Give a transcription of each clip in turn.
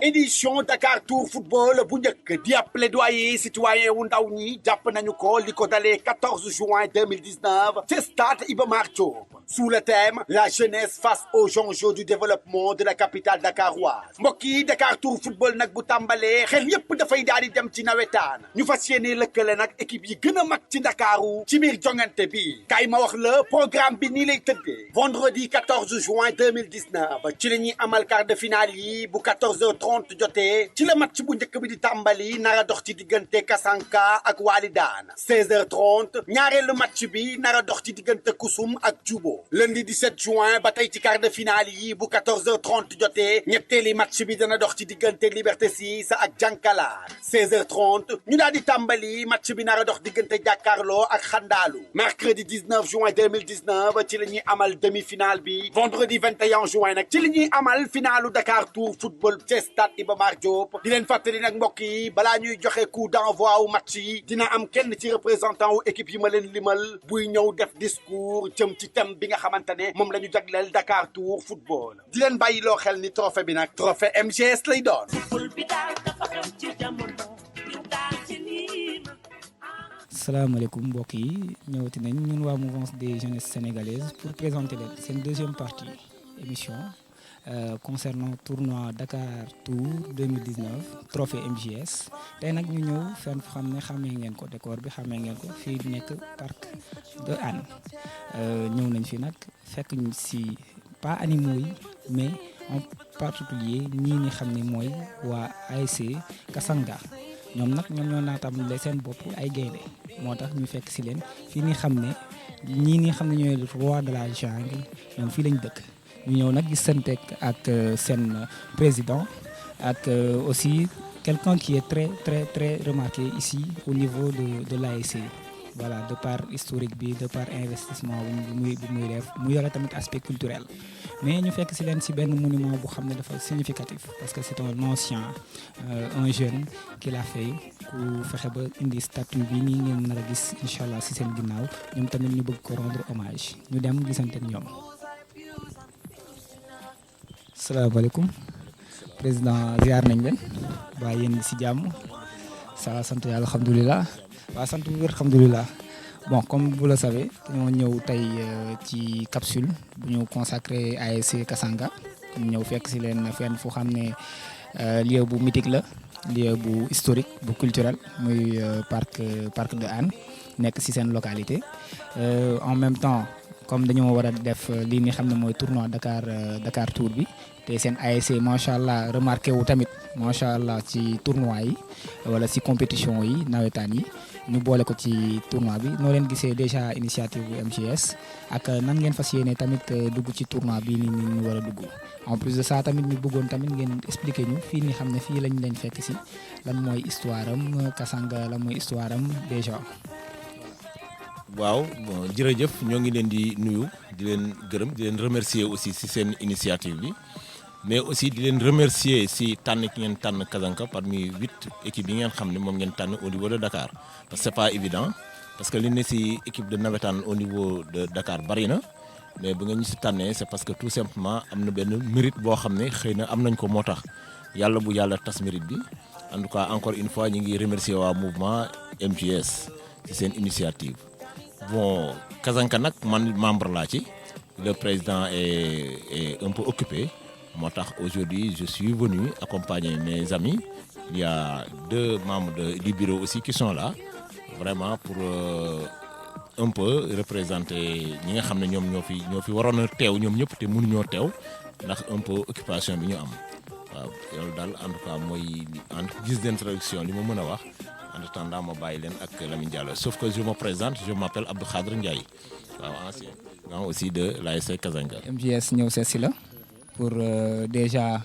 édition Dakar Tour football bu njëkk di ab plaidoyer citoyen wu ndaw ñi jàpp nañu ko li ko dalee 14 juin 2019 ci stade Iba Mar Diop sous le thème la jeunesse face aux enjeux du développement de la capitale dakaroise mbokk yi Dakar Tour football nag bu tàmbalee xel yépp dafay daal di dem ci nawetaan ñu fas yéene lëkkale nag équipe yi gën a mag ci Ndakaaru ci biir jongante bi kay ma wax la programme bi nii lay tëddee vendredi 14 juin 2019 ci la ñuy amal quart de finale yi bu 14h30 jotee ci la match bu njëkk bi di tàmbali nara dox ci diggante Kasanka ak Walidaan 16h30 ñaareelu match bi nara dox ci diggante Kusum ak Jubo lundi 17 juin ba tey ci quart de finale yi bu 14h30 jotee ñetteeli match bi dana dox ci diggante Liberté 6 ak Jankalaar 16h30 ñu daal di tàmbali match bi nara dox diggante Jàkkaarloo ak Xandaalu mercredi 19 juin 2019 ci la ñuy amal demi-finale bi vendredi 21 juin nag ci la ñuy amal finalu Dakar Tour football ci stade Iba Mar Diop di leen fàttali nag mbokk yi balaa ñuy joxe coup d'envoi wu match yi dina am kenn ci représentant wu équipe yi ma leen limal buy ñëw def discours jëm ci thème bi nga xamante ne moom la ñu jagleel Dakar Tour football di leen bàyyi loo xel ni trophée bi nag trophée MGS lay doon. salaamaaleykum mbokk yi ñëwati nañ ñun waa mouvance des jeunesses sénégalaises pour présenter leen seen deuxième partie émission concernant tournoi Dakar Tour 2019 trophée MJS tey nag ñu ñëw fenn fu xam ne xamee ngeen ko décor bi xamee ngeen ko fii nekk parc de Hann ñëw nañ fi nag fekk ñu si pas animaux yi mais en particulier ñii ni xam ne mooy waa ASC Kasanga ñoom nag ñoom ñoo naatam seen bopp ay gaynde moo tax ñu fekk si leen fii ni xam ne ñii ni xam ne ñooy roi de la jungle ñoom fii lañ dëkk ñu ñëw nag gis seen teg ak seen président ak aussi quelqu'un qui est très très très remarqué ici au niveau de l'ASC voilà de par historique bi de par investissement bu muy def mu yore tamit aspect culturel mais ñu fekk si leen si benn monument bu xam ne dafa significatif parce que c'est un ancien un jeune qui l'a fait ku fexe ba indi statue bi nii ngeen nar a gis incha allah si seen ginnaaw ñoom tamit ñu bëgg ko rendre hommage ñu dem gisante ak ñoom. salaamaaleykum président ziar nañ leen waa yéen si jàmm ça sant yàlla alhamdulilah waa sant bu wér alhamdulilah bon comme vous le savez dañoo ñëw tey ci capsule bu ñu consacré ASC Kasanga ñu ñëw fekk si leen fenn fu xam ne lieu bu mythique la lieu bu historique bu culturel muy parc de Hann nekk si seen localité en même temps comme dañoo war a def lii ni xam ne mooy tournoi Dakar Tour bi te seen ASC macha allah remarqué wu tamit macha allah ci tournoi yi wala si compétition yi nawetaan yi ñu boole ko ci tournoi bi noo leen gisee déjà initiative bu MGS ak nan ngeen fas yéene tamit dugg ci tournoi bi ni ñu war a dugg en plus de ça tamit ñu bëggoon tamit ngeen expliquer ñu fii ni xam ne fii lañ leen fekk si lan mooy histoire am Kasanga lan mooy histoire am déjà. waaw bon jërëjëf ñoo ngi leen di nuyu di leen gërëm di leen remercier aussi si seen initiative bi mais aussi di leen remercier si tànn ki ngeen tànn Kasanga parmi 8 équipes yi ngeen xam ne moom ngeen tànn au niveau de Dakar parce que c'est pas évident parce que li ne si équipe de navétane au niveau de Dakar bari na mais bu ngeen ñu si tànnee c'est parce que tout simplement am na benn mérite boo xam ne xëy na am nañ ko moo tax yàlla bu yàlla tas mérite bi en tout cas encore une fois ñu ngi remercier waa mouvement MJS ci seen initiative. Bon, Kasanga nag man membre laa ci le président est un peu occupé moo tax aujourd'hui je suis venu accompagner mes amis il y a 2 membres du bureau aussi qui sont là vraiment pour un peu représenter ñi nga xam ne ñoom ñoo fi waroon a teew ñoom ñëpp te mënuñoo teew ndax un peu occupation bi ñu am waaw loolu daal en tout cas mooy en guise d'introduction li ma mën a wax. En attendant ma bàyyi leen ak Lamine Diallo sauf que je me présente je m'appelle Abdou Khadre Ndiaye waaw ancien président aussi de l'ASC Kasanga. MJS ñëw seet si la pour déjà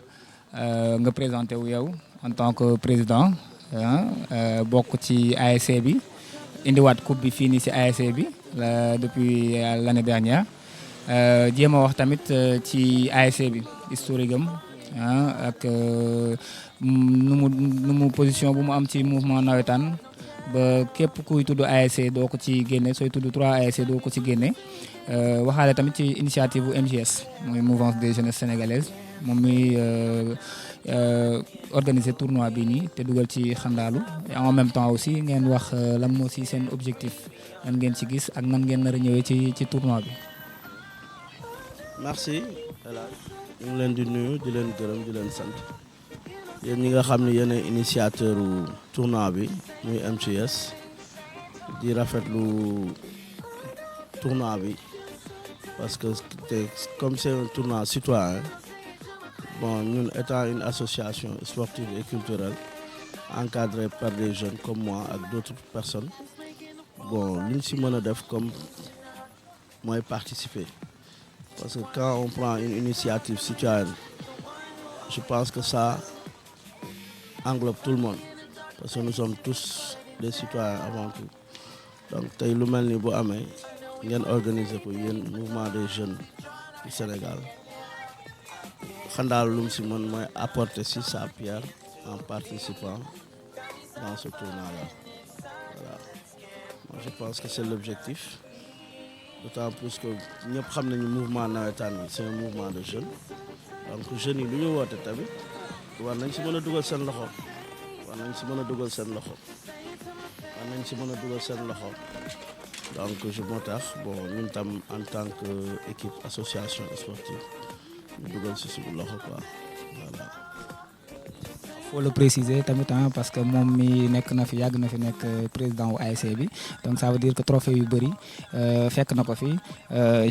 nga présenter wu yow en tant que président bokk ci ASC bi indiwaat coupe bi fii nii si ASC bi depuis l'année dernière jéem a wax tamit ci ASC bi historique am ak nu mu position bu mu am ci mouvement nawetaan ba képp kuy tudd ASC doo ko ci génne sooy tudd 3 ASC doo ko ci génne waxaale tamit ci initiative bu MJS mooy mouvance des jeunesses sénégalaises moom muy organiser tournoi bi nii te dugal ci xandaalu et en même temps aussi ngeen wax lan moo ci seen objectif nan ngeen ci gis ak nan ngeen nar a ñëwee ci tournoi bi. merci El Hadj ñu ngi leen di nuyu di leen gërëm di leen sant yéen ñi nga xam ne yéen initiateur tournoi bi muy MJS di rafetlu tournoi bi parce que comme c'est un tournoi citoyen bon ñun étant une association sportive et culturelle encadrée par des jeunes comme moi ak d'autres personnes bon li ñu si mën a def comme mooy participer parce que quand on prend une initiative citoyenne je pense que ça englobe tout le monde parce que nous sommes tous des citoyens avant tout donc tey lu mel ni bu amee ngeen organiser ko yéen mouvement des jeunes du Sénégal xandaal lu mu si mën mooy apporter si sa pierre en participant dans ce tournoi-là voilà moi je pense que c'est l'objectif d'autant plus que ñëpp xam nañu mouvement nawetaan bi c'est un mouvement de jeunes donc jeunes yi lu ñu woote tamit war nañ si mën a dugal seen loxo war nañ si mën a dugal seen loxo war nañ si mën a dugal seen loxo donc je moo tax bon ñun tam en tant que équipe association sportive ñu dugal si suñu loxo quoi voilà. faut le préciser tamit parce que moom mi nekk na fi yàgg na fi nekk président wu ASC bi donc ça veut dire que trophée yu bëri fekk na ko fi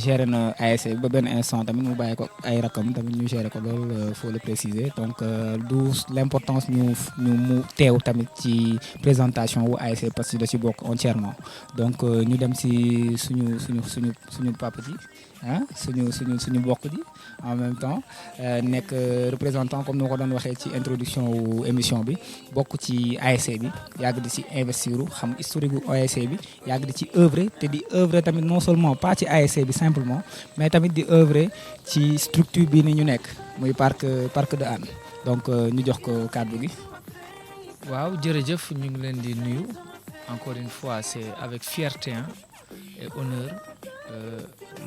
géré na ASC bi ba benn instant tamit mu bàyyi ko ay rakam tamit ñu géré ko loolu faut le préciser donc d'où l'importance ñu mu teew tamit ci présentation wu ASC parce que da ci bokk entièrement donc ñu dem ci suñu papa ji suñu bokk ji en même temps nekk représentant comme ni ma ko doon waxee ci introduction wu émission bi bokk ci ASC bi yàgg di ci investir xam historique gu ASC bi yàgg di ci œuvrer te di œuvrer tamit non seulement pas ci ASC bi simplement mais tamit di œuvrer ci structure bi ni ñu nekk muy parc de Hann donc ñu jox ko kàddu gi. waaw jërëjëf ñu ngi leen di nuyu encore une fois c'est avec fierté et honneur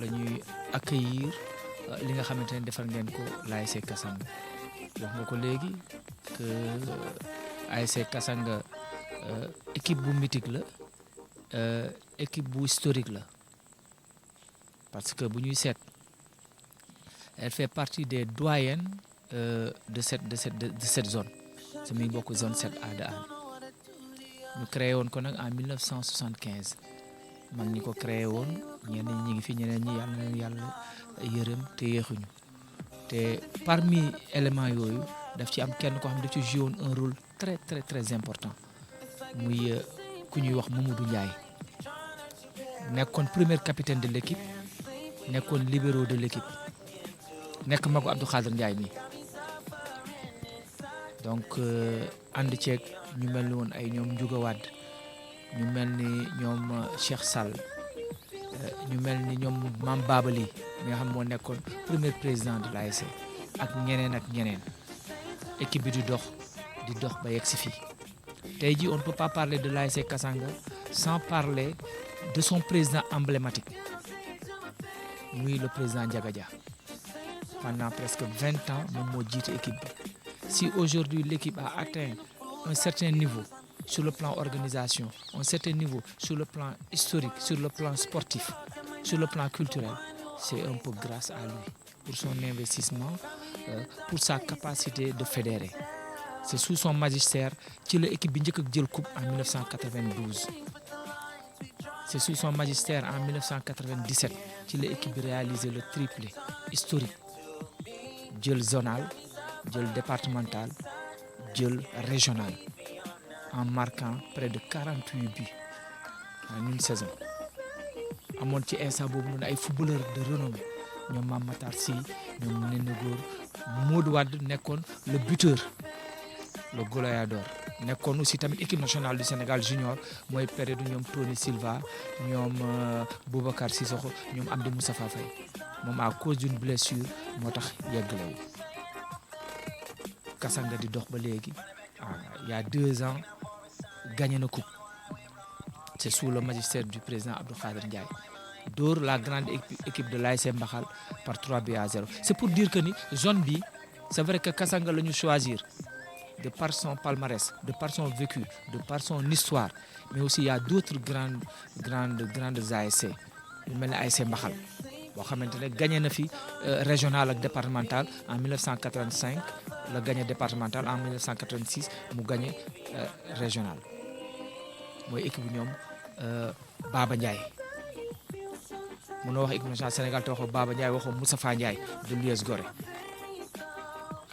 la ñuy accueillir li nga xamante ne defal ngeen ko l'ASC Kassanga wax nga ko léegi que ASC Kassanga équipe bu mythique la équipe bu historique la parce que bu ñuy seet elle fait partie des doyennes de cette zone c'est muy bokk zone 7A de Hann ñu créé woon ko nag en 1975 man ñi ko créé woon ñenn ñi ngi fi ñeneen ñi yàlla na yàlla yërëm te yéexuñu te parmi éléments yooyu daf ci am kenn koo xam ne daf ci joué woon un rôle très très très important muy ku ñuy wax Mamadou Ndiaye nekkoon premier capitaine de l'équipe nekkoon libéro de l'équipe nekk magu Abdou Khadir Ndiaye mi donc ànd ceeg ñu mel ni woon ay ñoom Ndiouga Wade ñu mel ni ñoom Cheikh Sall ñu mel ni ñoom Mame Babali mi nga xam moo nekkoon premier président de l'ASC ak ñeneen équipe bi di dox ba yegg si fii tey jii on ne peut pas parler de l'ASC Kassanga sans parler de son président emblématique muy le président Ndiaga Dia pendant presque 20 ans moom moo jiite équipe bi si aujourd'hui l'équipe a atteint un certain niveau sur le plan organisation, un certain niveau sur le plan historique, sur le plan sportif, sur le plan culturel, c'est un peu grâce à lui, pour son investissement, pour sa capacité de fédérer. C'est sous son magistère que l'équipe bi njëkk a jël coupe en 1992. C'est sous son magistère en 1997 que l'équipe a réalisé le triplé historique. Jël zonal, jël départemental, jël régional. En marquant près de 48 buts en une saison amoon ci instant boobu noonu ay footballeurs de renommée ñoom Mame Matar Sy ñoom Néné Góor Modou Wade nekkoon le buteur le goleador nekkoon aussi tamit équipe nationale du Sénégal junior mooy période ñoom Tony Silva ñoom Boubacar Sissoko ñoom Amdi Moustapha Faye moom à cause d'une blessure moo tax yeggalewu Kassanga di dox ba léegi il y a 2 ans gagné na coupe c'est sous le magistère du président Abdou Khader Ndiaye. Dóor la grande équipe de l'ASC Mbaxal par 3-0. C'est pour dire que ni zone bi c'est vrai que Kassanga la ñu choisir de par son palmarès, de par son vécu, de par son histoire, mais aussi il y a d'autres grandes ASC yu mel ne ASC Mbaxal boo xamante ne gagné na fi régional ak départemental en 1985 la gagné départemental en 1986 mu gagné régional mooy équipe bu ñoom Baba Ndiaye mënoo wax équipe nationale Sénégal te waxoo Baba Ndiaye waxoo Moustapha Ndiaye de l'US Gorée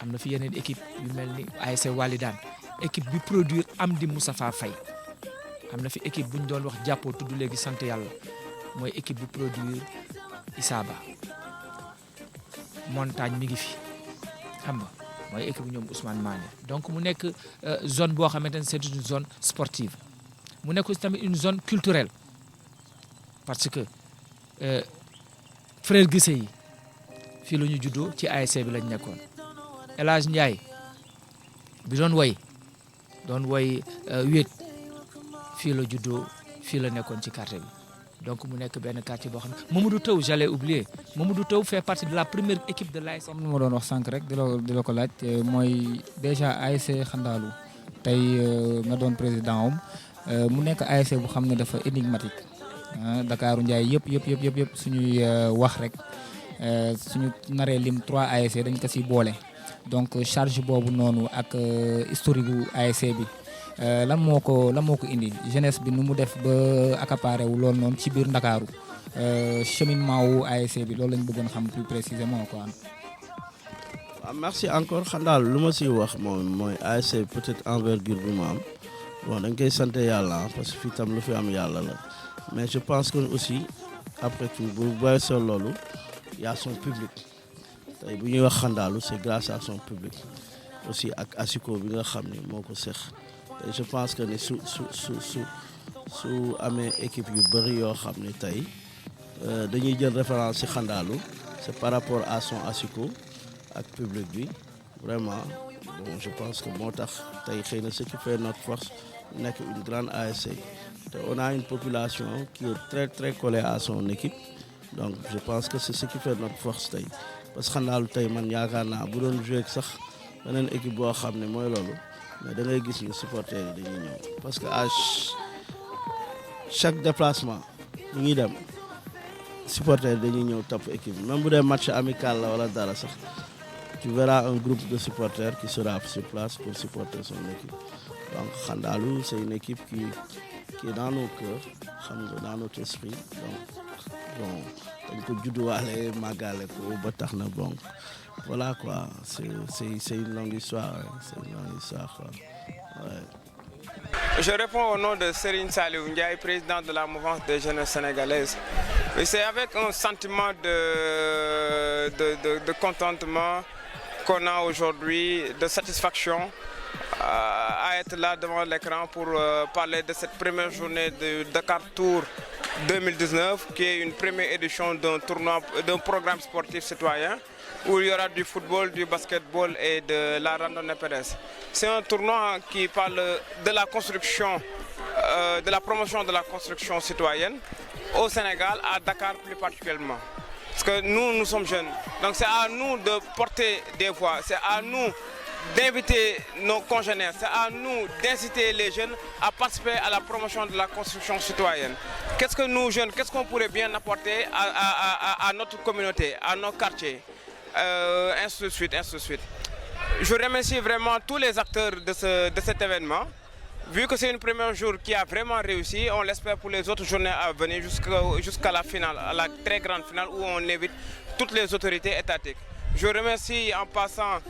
am na fi yeneen équipe yu mel ni ASC Walidane équipe bi produire Amdi Moustapha Faye am na fi équipe bu ñu doon wax jàppoo tudd léegi sant yàlla mooy équipe bu produire Isaba montagne mi ngi fi xam nga mooy équipe bu ñoom Ousmane Mané donc mu nekk zone boo xamante ne c'est une zone sportive mu nekk aussi tamit une zone culturelle parce que frère Guissé yi fii la ñu juddoo ci ASC bi lañ nekkoon El Hadj Ndiaye bi doon woy wéet fii la juddoo fii la nekkoon ci quartier bi donc mu nekk benn quartier boo xam ne Mamadou Taw j'allais oublier Mamadou Taw fait partie de la première équipe de l'ASC. comme ni ma doon wax sànq rek di la ko laaj mooy déjà ASC Xandaalu tey nga doon président mu nekk ASC bu xam ne dafa énigmatique Dakaaru Ndiaye yëpp suñuy wax rek suñu naree lim 3 ASC dañ ko si boole donc charge boobu noonu ak historique gu ASC bi lan moo ko indi jeunesse bi nu mu def ba accaparé wu loolu noonu ci biir Ndakaaru cheminement wu ASC bi loolu lañ bëggoon xam plus précisément quoi. waaw merci encore Xandaal lu ma siy wax mooy ASC peut-être envergure bi mu am bon dañ koy sant yàlla parce que fii tam lu fi am yàlla la mais je pense que aussi après tout bu bàyyi sol loolu y a son public tey bu ñuy wax Xandaalu c'est grâce à son public aussi ak asiko bi nga xam ni moo ko seq tey je pense que ni su amee équipe yu bëri yoo xam ni tey dañuy jël référence ci Xandaalu c'est par rapport à son asiko ak public bi vraiment bon je pense que moo tax tey xëy na ce qui fait notre force nekk une grande ASC te on a une population qui est très très collée à son équipe donc je pense que c'est ce qui fait notre force tey parce que Xandaalu tey man yaakaar naa bu doon jouer sax beneen équipe boo xam ne mooy loolu mais da ngay gis ni supporters yi dañuy ñëw parce que à chaque déplacement bu ñuy dem supporters yi dañuy ñëw topp équipe même bu dee match amical la wala dara sax tu verras un groupe de supporters qui sera sur place pour supporter son équipe donc Xandaalu c'est une équipe qui est dans nos cœurs xam nga dans notre esprit donc bon dañ ko judduwaale màggale ko ba tax na bon voilà quoi c'est une longue histoire c'est une longue histoire quoi ouais. Je réponds au nom de Serigne Saliou Ndiaye, président de la mouvance des jeunes sénégalaises. Et c'est avec un sentiment de contentement qu'on a aujourd'hui, de satisfaction à être là devant l'écran pour parler de cette première journée de Dakar Tour 2019, qui est une première édition d'un programme sportif citoyen où il y aura du football, du basketball et de la randonnée pédestre. C'est un tournoi qui parle de la construction, de la promotion de la construction citoyenne au Sénégal, à Dakar plus particulièrement. Parce que nous sommes jeunes, donc c'est à nous de porter des voix, c'est à nous d'inviter nos congénères, c'est à nous d'inciter les jeunes à participer à la promotion de la construction citoyenne. Qu'est-ce que nous jeunes, qu'est-ce qu'on pourrait bien apporter à notre communauté, à nos quartiers, ainsi de suite, ainsi de suite. Je remercie vraiment tous les acteurs de cet événement. Vu que c'est une première jour qui a vraiment réussi, on l'espère pour les autres journées à venir jusqu'à la finale, à la très grande finale où on invite toutes les autorités étatiques. Je remercie en passant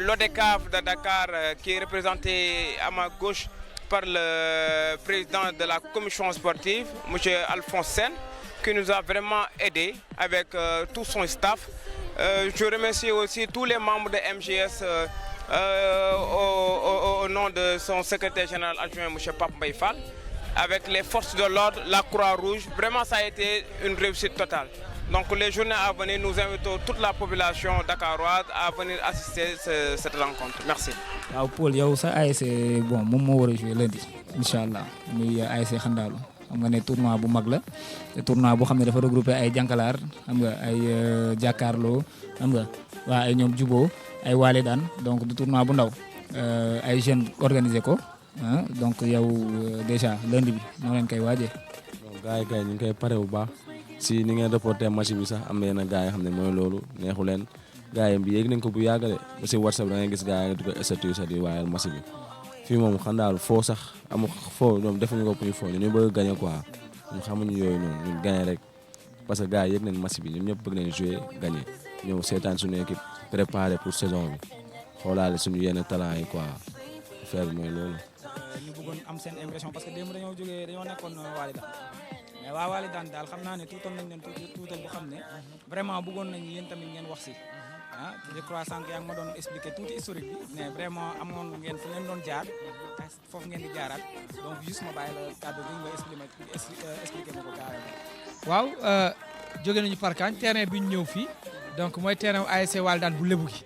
l'ODECAF de Dakar qui est représenté à ma gauche par le président de la commission sportive, M. Alphonse Sen, qui nous a vraiment aidés avec tout son staff. Je remercie aussi tous les membres de MGS au nom de son secrétaire général adjoint, M. Pape Mbaye Fall, avec les forces de l'ordre, la Croix-Rouge. Vraiment, ça a été une réussite totale. Donc les journées à venir, nous invitons toute la population dakaroise à venir assister à cette rencontre. Merci. waaw Paul yow sa ASC bon moom moo war a jouer lundi incha allah muy ASC Xandaalu xam nga ne tournoi bu mag la tournoi boo xam ne dafa regroupé ay jànkalaar xam nga ay jàkkaarloo xam nga waa ay ñoom juboo ay waale daan donc du tournoi bu ndaw ay jeunes organisé ko donc yow déjà lundi bi noo leen koy waajee. donc gars yi kay ñu ngi koy pare bu baax si ni ngeen reporté match bi sax am na yenn gars yi xam ne mooy loolu neexu leen gars yi bi yéeg nañ ko bu yàggale ba si WhatsApp da ngay gis gars yi di ko statut sax di waayal match bi fii moom xam daal foo sax amu foo ñoom defuñu ko pour ñu foo ñu bëgg a gagné quoi ñun xamuñu yooyu noonu ñun gagné rek parce que gars yi yëg nañ match bi ñoom ñëpp bëgg nañ jouer gagné ñëw seetaan suñu équipe préparé pour saison bi xoolaale suñu yenn talent yi quoi affaire bi mooy loolu. ñu bëggoon am seen impression parce que démb dañoo nekkoon waali daan mais waa waali daan daal xam naa ne tuutal nañ leen tuutal bu xam ne vraiment bëggoon nañ yéen tamit ngeen wax si je crois sànq yaa ngi ma doon expliquer tuuti historique bi mais vraiment amoon ngeen fu ngeen doon jaar foofu ngeen di jaaraat donc juste ma bàyyi la kàddu gi nga expliquer ma ko carrément. waaw jóge nañu Parkagne terrain bi ñu ñëw fii donc mooy terrain ASC Walidane bu Lebu gi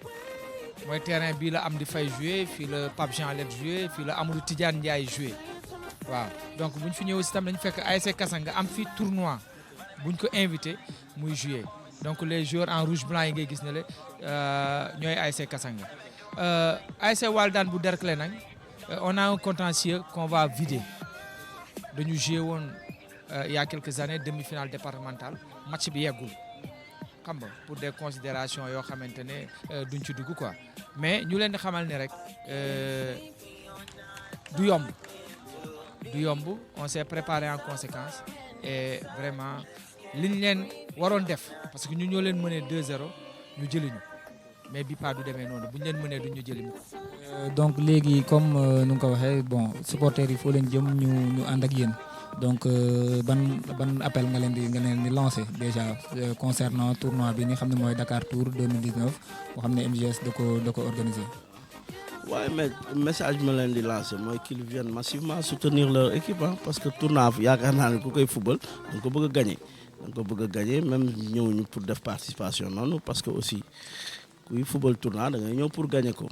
mooy terrain bii la Amdi Faye joué fii la Pape Jean Let joué fii la Amadou Tidiane Ndiaye joué waaw donc bu ñu fi ñëw aussi tam dañu fekk ASC Kassanga am fii tournoi bu ñu ko invité muy joué donc les joueurs en rouge blanc yi ngay gis ne le ñooy ASC Kassanga ASC Walidane bu Derklé nag on a un contentieux qu'on va vider dañu joué woon il y a quelques années demi-finale départementale match bi yeggul xam nga pour des considérations yoo xamante ne duñ ci dugg quoi mais ñu leen di xamal ne rek du yomb on s'est préparé en conséquence et vraiment liñ leen waroon def parce que ñu ñoo leen mënee 2-0 ñu jëliñu mais bi pas du demee noonu bu ñu leen mënee duñ ñu jëli mu donc léegi comme nu nga ko waxee bon supporters yi foo leen jëm ñu ànd ak yéen donc ban appel nga leen di lancer déjà concernant tournoi bi nga xam ne mooy Dakar Tour 2019 boo xam ne MJS da ko organiser. Ouais, mais message bi ma leen di lancer mooy qu'ils viennent massivement soutenir leur équipe parce que tournoi yaakaar naa ne ku koy football da nga ko bëgg a gagner même ñëwuñu pour def participation noonu parce que aussi kuy football tournoi da ngay ñëw pour gagner ko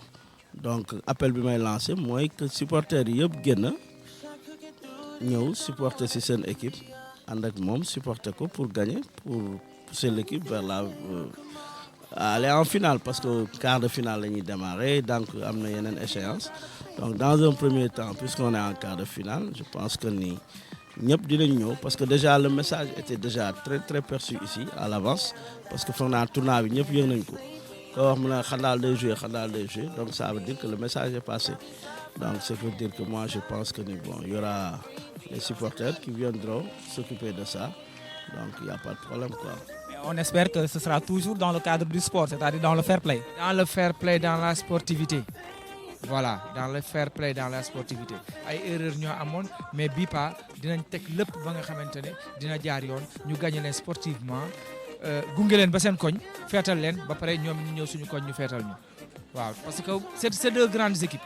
donc appel bi may lancer mooy que supporters yi yëpp génn ñëw supporter ci seen équipe ànd ak moom supporter ko pour gagner pour pousser l'équipe vers aller en finale parce que quart de finale la ñuy démarrer donc am na yeneen échéance donc dans un premier temps puisqu'on est en quart de finale je pense que ni ñëpp dinañ ñëw parce que déjà le message était déjà très très perçu ici à l'avance parce que foog naa tournoi bi ñëpp yëg nañ ko wax mu ne Xandaal day jouer donc ça veut dire que le message est passé donc ce qui veut dire que moi je pense que ni bon il y aura les supporters qui viendront s'occuper de ça donc il y a pas de problème quoi. On espère que ce sera toujours dans le cadre du sport, c'est-à-dire dans le fair play. Dans le fair play, dans la sportivité. Voilà, dans le fair play, dans la sportivité. Ay erreur ñoo amoon mais bii pas dinañ teg lépp ba nga xamante ne dina jaar yoon ñu gagné leen sportivement gunge leen ba seen koñ feetal leen ba pare ñoom ñu ñëw suñu koñ ñu feetal ñu waaw parce que c'est deux grandes équipes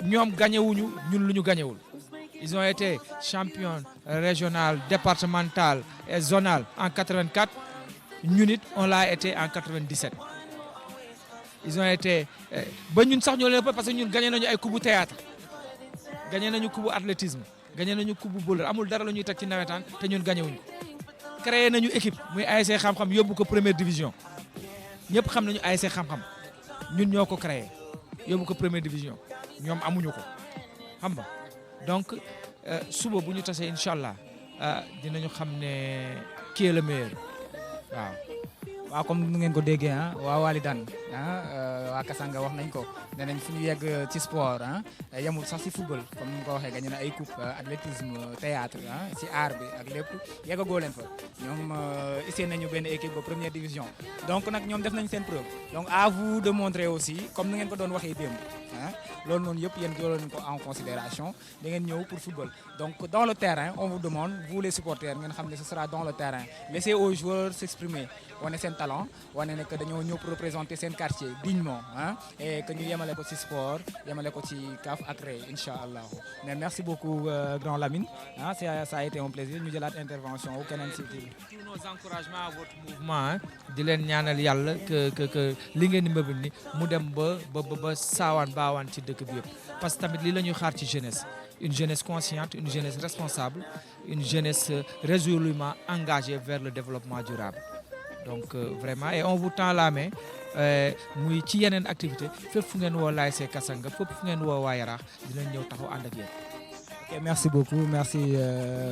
ñoom gagné wuñu ñun lu ñu gagné wul. Ils ont été champions régional, départemental et zonal en 84. Ñun it on l'a été en 97. Ils ont été ba ñun sax ñoo leen parce que ñun gagné nañu ay coupe théâtre gagné nañu coupe athlétisme gagné nañu coupe bowling amul dara la ñuy teg ci nawetaan te ñun gagné wuñu créé nañu équipe muy ASC xam-xam yóbbu ko première division ñëpp xam nañu ASC xam-xam ñun ñoo ko créé yóbbu ko première division ñoom amuñu ko xam nga donc suba bu ñu tasee incha allah dinañu xam ne qui est le meilleur waaw comme nu ngeen ko déggee waa Walidane waa Kassanga wax nañ ko nee nañ fu ñu yegg ci sport yemul sax ci football comme ni nga ko waxee gagné na ay coupe athlétisme théâtre ci art bi ak lépp yeggagoo leen fa ñoom essayé nañu benn équipe ba première division donc nag ñoom def nañ seen preuve donc à vous de montrer aussi comme ni ngeen ko doon waxee démb loolu noonu yëpp yéen jëloon ko en considération da ngeen ñëw pour football donc dans le terrain on vous demande vous les supporters ngeen xam ne ce sera dans le terrain laissez aux joueurs s'exprimer wane seen talent wane ne que dañoo ñëw pour représenter seen quartier dignement et que ñu yemale ko ci sport yemale ko ci CAF ak REY incha allah mais merci beaucoup grand Lamine ça a été un plaisir ñu jëlaat intervention wu keneen ci tous nos encouragements à votre mouvement di leen ñaanal yàlla que li ngeen di mbëbën ni mu dem ba saawaan baawaan ci dëkk bi yëpp parce que tamit lii la ñuy xaar ci jeunesse une jeunesse consciente, une jeunesse responsable, une jeunesse résolument engagée vers le développement durable. Donc vraiment, et on vous tend la main muy ci yeneen activité fépp fu ngeen woo l'ASC Kassanga fépp fu ngeen woo waa Yaraax dinañ ñëw taxaw ànd ak yéen. Ok, merci beaucoup, merci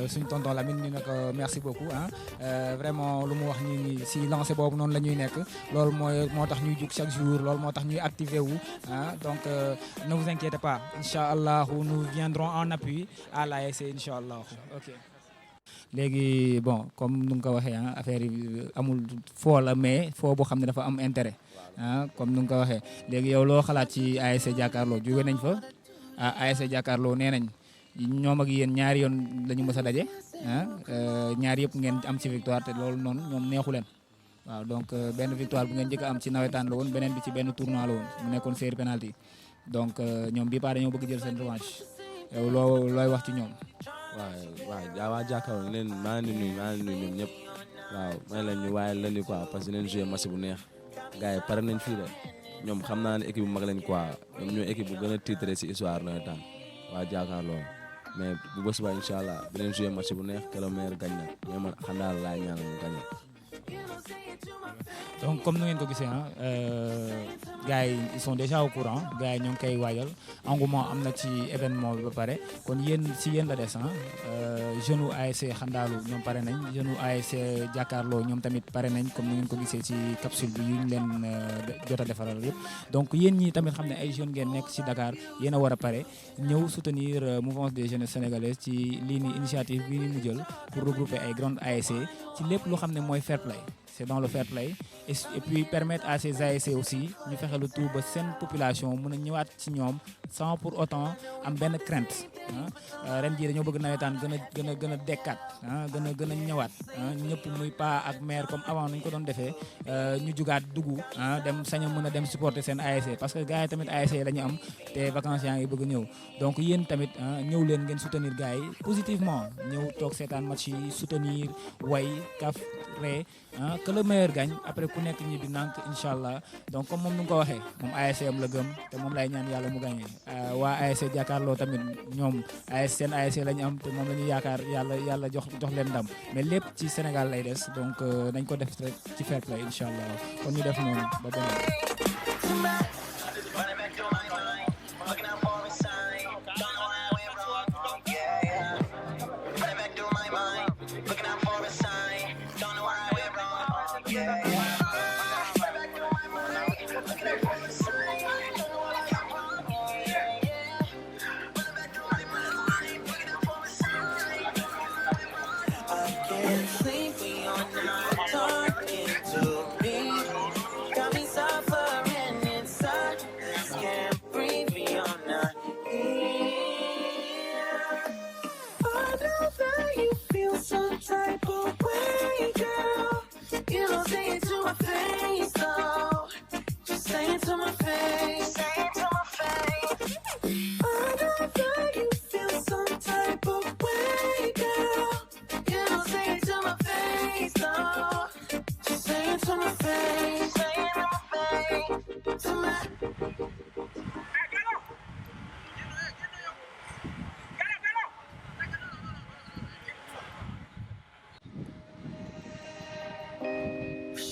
suñu tonton Lamine ñu ne ko merci beaucoup vraiment lu mu wax ni si lancé boobu noonu la ñuy nekk loolu moo tax ñuy jug chaque jour loolu moo tax ñuy activé wu donc ne vous inquiétez pas, Inch'Allah nous viendrons en appui à l'ASC Inch'Allah. Ok. léegi bon comme nu nga ko waxee affaire yi amul foo la mais foo boo xam ne dafa am intérêt comme nu nga ko waxee léegi yow loo xalaat ci ASC Jakaarlo jóge nañ fa ASC Jakaarlo nee nañ ñoom ak yéen ñaari yoon la ñu mës a daje ñaari yëpp ngeen am ci victoire te loolu noonu ñoom neexu leen waaw donc benn victoire bu ngeen njëkk a am ci nawetaan la woon beneen bi ci benn tournoi la woon mu nekkoon série penalty donc ñoom bii paa dañoo bëgg jël seen revanche yow looy wax ci ñoom. waaw waa Jakaarlo leen maa ngi nuyu ñoom ñëpp waaw may leen ñu waaye leen ni quoi parce que leen joué match bu neex gars yi pare nañ fii de ñoom xam naa ne équipe bu mag lañ quoi ñoom ñooy équipe bu gën a titré si histoire nawetaan waa Jakaarlo mais bu bés ba incha allah bi leen joué match bu neex que le meilleur gagne nag mais man xam naa laa ñaanal mu gagné. donc comme nu ngeen ko gisee gars yi ils sont déjà au courant gars yi ñoo ngi koy waajal engouement am na ci événement bi ba pare kon yéen si yéen la des jeune ASC Xandaalu ñoom pare nañ jeune ASC Jakaarlo ñoom tamit pare nañ comme nu ngeen ko gisee ci capsule bi yu ñu leen jot a defaral yëpp donc yéen ñi tamit xam ne ay jeunes ngeen nekk ci Dakar yéen a war a pare ñëw soutenir mouvance des jeunes sénégalaises ci lii ni initiative bi ni mu jël pour regrouper ay grandes ASC ci lépp loo xam ne mooy fair play. C'est dans le fair play et puis permettre à ces ASC aussi ñu fexe le tout ba seen population mën a ñëwaat ci ñoom sans pour autant am benn crainte ren jii dañoo bëgg nawetaan gën a dekkaat gën a ñëwaat ñëpp muy pas ak maire comme avant nañ ko doon defee ñu jugaat dugg dem sañ a mën a dem supporter seen ASC parce que gars yi tamit ASC la ñu am te vacances yaa ngi bëgg a ñëw donc yéen tamit ñëw leen ngeen soutenir gars yi positivement ñëw toog seetaan match yi soutenir way kaf ree que le meilleur gagne après ku nekk ñi bi nànk incha allah donc comme moom nu nga ko waxee moom ASC am la gëm te moom lay ñaan yàlla mu gagné waa ASC Jakaarlo tamit ñoom seen ASC la ñu am te moom la ñuy yaakaar yàlla jox leen ndam mais lépp ci Sénégal lay des donc nañ ko def rek ci fair play incha allah kon ñu def noonu ba beneen.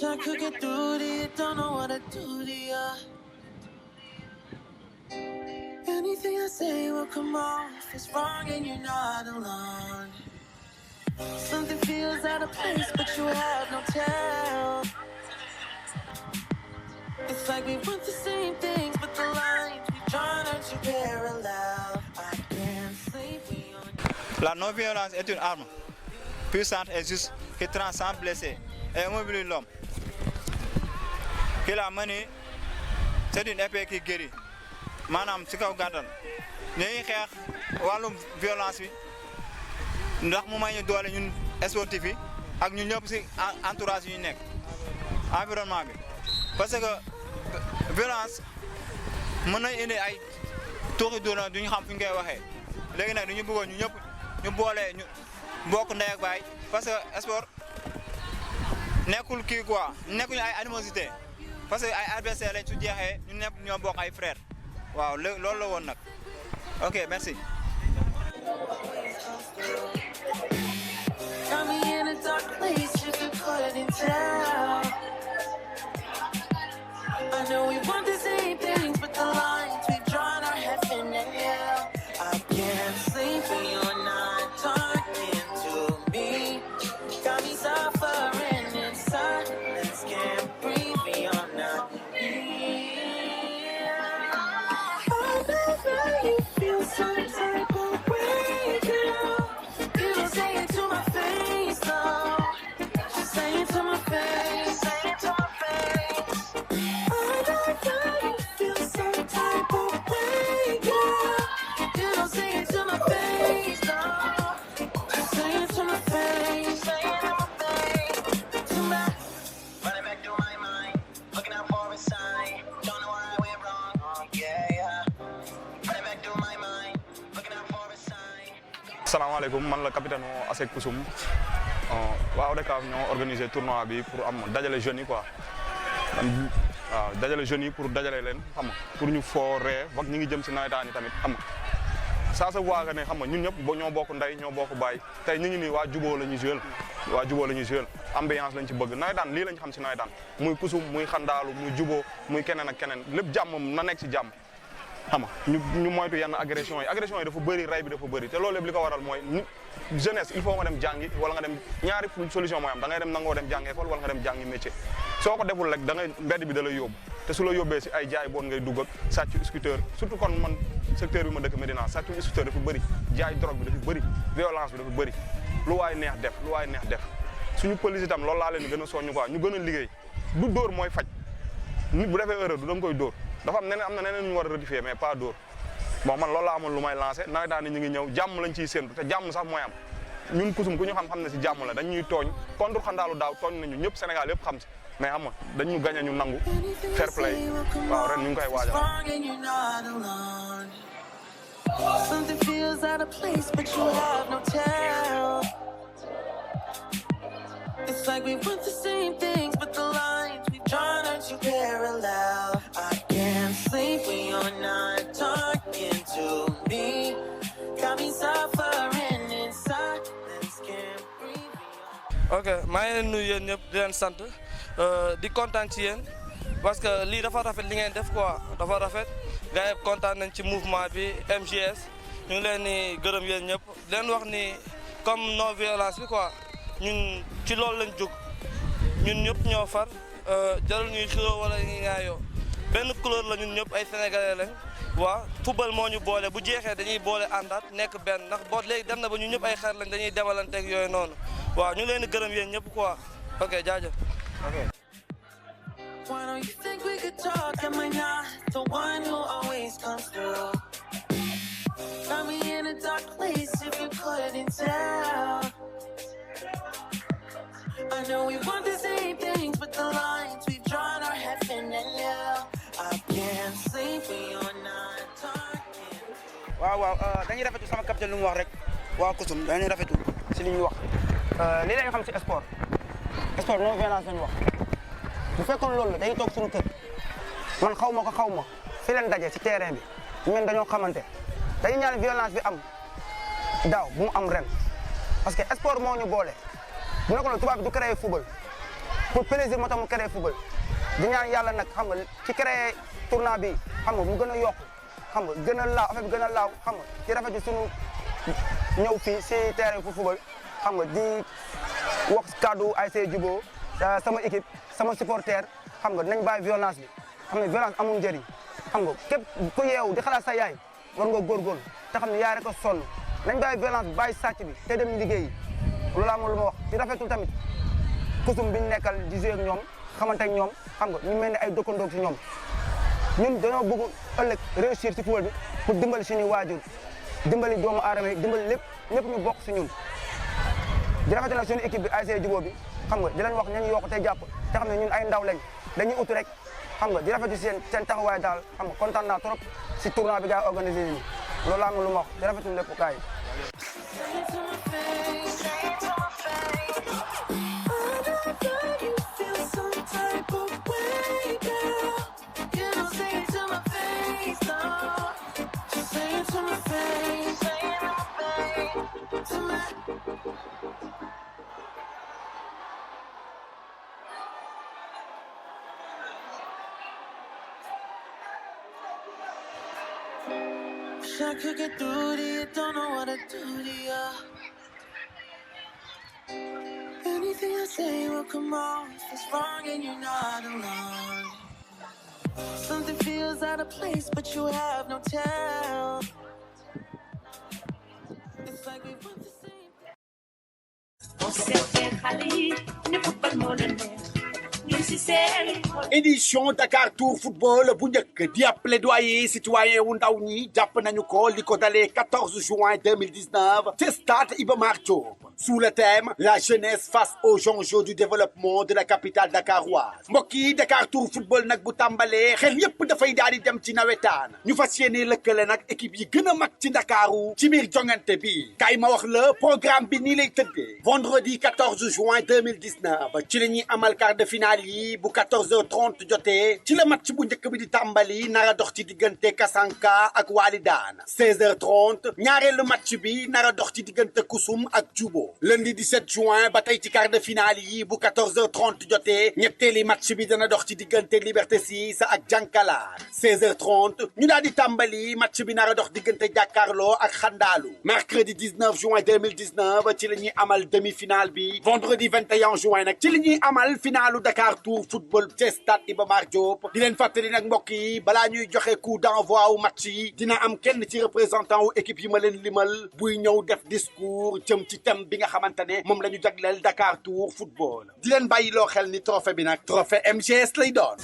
I could get through to you, don't know what I do to you. Anything I say will come off as wrong and you're not alone. Something feels out of place, but you have no tell. It's like we want the same things, but the lines we drawn are too parallel. I can't sleep beyond. La non-violence est une arme puissante et juste qui transcende blessé et immobilise l'homme. Qui la menée, c'est une épée qui guérit. Manam ci kaw gàttal ñuy xeex wàllum violence bi ndax mu may ñu doole ñun sportif yi ak ñun ñëpp ci entourage yi ñu nekk environnement bi parce que violence mën nañ indi ay tuuxi doona duñu xam fu ñu koy waxee léegi nag dañu bëggoon ñu ñëpp ñu boole ñu bokk ndey ak baay parce que sport nekkul kii quoi nekkuñu ay animosité parce que ay adversaire lañ su jeexee ñu ñëpp ñoo bokk ay frère waaw loolu la woon nag ok merci. through. Got me in a dark place if you couldn't tell. I know we want the same things, but the lines we've drawn are heaven and hell. I can't sleep when you're not talking to me. Got me suffering in silence, can't breathe when you're not here. I never you feel some type of way, girl. You don't say it to my face, though. Just say it to my face, say it to my face. I never you feel some type of way, girl. You don't say it to my face, though. Just say it to my face, say it to my face. To my running back through my mind, looking out for a sign. Don't know where I went wrong, oh yeah. Running back through my mind, looking out for a sign. Salaamaaleykum, man la capitaine Asek Koussoum. Waaw ODCAV ñoo organisé tournoi bi pour am dajale jeunes yi quoi. Waaw dajale jeunes yi pour dajale leen xam nga pour ñu fooree wax ñi ngi jëm si nawetaan yi tamit xam nga. Ça se voit que ne xam nga ñun ñëpp ba ñoo bokk ndey ñoo bokk baay tey ñu ngi nii waa juboo la ñuy joué waa juboo la ñuy joué ambiance lañ ci bëgg nawetaan lii lañ xam si nawetaan muy kusum muy xandaalu muy juboo muy keneen ak keneen lépp jàmm na nekk si jàmm xam nga ñu moytu yenn agression yi dafa bëri ray bi dafa bëri te loolu lépp li ko waral mooy jeunesse il faut nga dem jàngi wala nga dem ñaari solution mooy am da ngay dem nangoo dem jàngi école wala nga dem jàngi métier soo ko deful rek da ngay mbedd bi da lay yóbbu te su la yóbbee si ay jaay boon ngay dugg ak sàcc scooter surtout kon man secteur bi ma dëkk Médina sàcc scooter dafa bëri jaay drogue bi dafa bëri violence bi dafa bëri lu waay neex def suñu police itam loolu laa leen gën a soññu quoi ñu gën a liggéey du dóor mooy faj nit bu defee erreur du da nga koy dóor dafa am na neneen ñu war a rectifier mais pas dóor bon man loolu laa amoon lu may lancé nawetaan ñu ngi ñëw jàmm lañ ciy séntu te jàmm sax mooy am ñun kusum ku ñu xam ne si jàmm la dañuy tooñ contre xandaalu daaw tooñ nañu ñëpp Sénégal yëpp xam si mais xam nga dañu gañ ñu nangu fair play waaw ren ñu ngi koy waajal. Something feels out of place, but you have no tell. It's like we want the same things, but the lines we've drawn are too parallel. I can't sleep when you're not talking to me. Got me suffering in silence, can't breathe. Ok, maa ngi leen nuyu yéen ñëpp di leen sant di kontaan ci yéen parce que lii dafa rafet li ngeen def quoi dafa rafet gars yi kontaan nañ ci mouvement bi MJS ñu ngi leen ni gërëm yéen ñëpp di leen wax ni comme non violence bi quoi ñun ci loolu lañ jóg ñun ñëpp ñoo far jarul ñuy xiroo wala ñuy ŋaayoo benn couleur la ñun ñëpp ay sénégalais lañ waaw football moo ñu boole bu jeexee dañuy boole àndaat nekk benn ndax boo léegi dem na ba ñun ñëpp ay xar lañ dañuy demalanteeg yooyu noonu waaw ñu ngi leen di gërëm yéen ñëpp quoi ok jaajëf. Why don't you think we could talk? Am I not the one who always comes through? Got me in a dark place if you couldn't tell. I know we want the same things, but the lines we've drawn are heaven and hell. I can't sleep when you're not talking. waaw dañuy rafetlu sama capitaine lu mu wax rek waa Koussoum dañuy rafetlu si li ñuy wax lii la ñu xam si sport non violence lañu wax bu fekkoon loolu la dañuy toog suñu kër man xaw ma fi leen daje si terrain bi ñun dañoo xamante dañuy ñaan violence bi am daaw bu mu am ren parce que sport moo ñu boole bu nekkoon tubaab bi du créer football pour plaisir moo tax mu créer football di ñaan yàlla nag xam nga ci créer tournoi bi xam nga mu gën a yokku xam nga gën a laaw affaire bi gën a laaw xam nga ci rafet bi suñu ñëw fii si terrain pour football xam nga di wax kaddu ASC Juboo sama équipe sama supporter xam nga nañ bàyyi violence bi xam ne violence amul njëriñ xam nga képp ku yeewu di xalaat sa yaay war nga góorgóorlu te xam ne yaay rek a sonn nañ bàyyi violence bi bàyyi sàcc bi te dem liggéeyi loolu laa lu ma wax di rafetul tamit Koussoum bi ñu nekkal di jouer ak ñoom xamante ak ñoom xam nga ñu mel ne ay dëkkandoo ci ñoom ñun dañoo bëgg ëllëg réussir ci football bi pour dimbali suñuy waajur dimbali doomu aadama yi dimbali lépp ñëpp ñu bokk si ñun di rafetul nag suñu équipe bi ASC Juboo bi xam nga di leen wax nañu yokk te jàpp te xam ne ñun ay ndaw lañ dañuy ut rek xam nga di rafetu seen taxawaay daal xam nga kontaan naa trop si tournoi bi gars yi organisé nii loolu laa am lu ma wax di rafetul lépp kaay To Wish I could get through to you, don't know what to do to you. Anything I say will come off as wrong and you're not alone. Something feels out of place, but you have no tell. It's like we want the édition Dakar Tour football bu njëkk di ab plaidoyer citoyen wu ndaw ñi jàpp nañu ko li ko dalee 14 juin 2019 ci stade Iba Mar Diop sous le thème la jeunesse face aux enjeux du développement de la capitale dakaroise mbokk yi Dakar Tour football nag bu tàmbalee xel yépp dafay daal di dem ci nawetaan ñu fas yéene lëkkale nag équipe yi gën a mag ci Ndakaaru ci biir jongante bi kay ma wax la programme bi nii lay tëddee vendredi 14 juin 2019 ci la ñuy amal quart de finale yi bu 14h30 jotee ci la match bu njëkk bi di tàmbali nara dox ci diggante Kasanka ak Walidane 16h30 ñaareelu match bi nara dox ci diggante Kusum ak Jubo lundi 17 juin ba tey ci quart de finale yi bu 14h30 jotee ñetteeli match bi dana dox ci diggante Liberté 6 ak Jankalaar 16h30 ñu daal di tàmbali match bi nara dox diggante Jàkkaarloo ak Xandaalu mercredi 19 juin 2019 ci la ñuy amal demi-finale bi vendredi 21 juin nag ci la ñuy amal finalu Dakar Tour football ci stade Iba Mar Diop di leen fàttali nag mbokk yi balaa ñuy joxe coup d'envoi wu match yi dina am kenn ci représentant wu équipe yi ma leen limal buy ñëw def discours jëm ci thème bi nga xamante ne moom la ñu jagleel Dakar Tour football di leen bàyyi loo xel ni trophée bi nag trophée MGS lay doon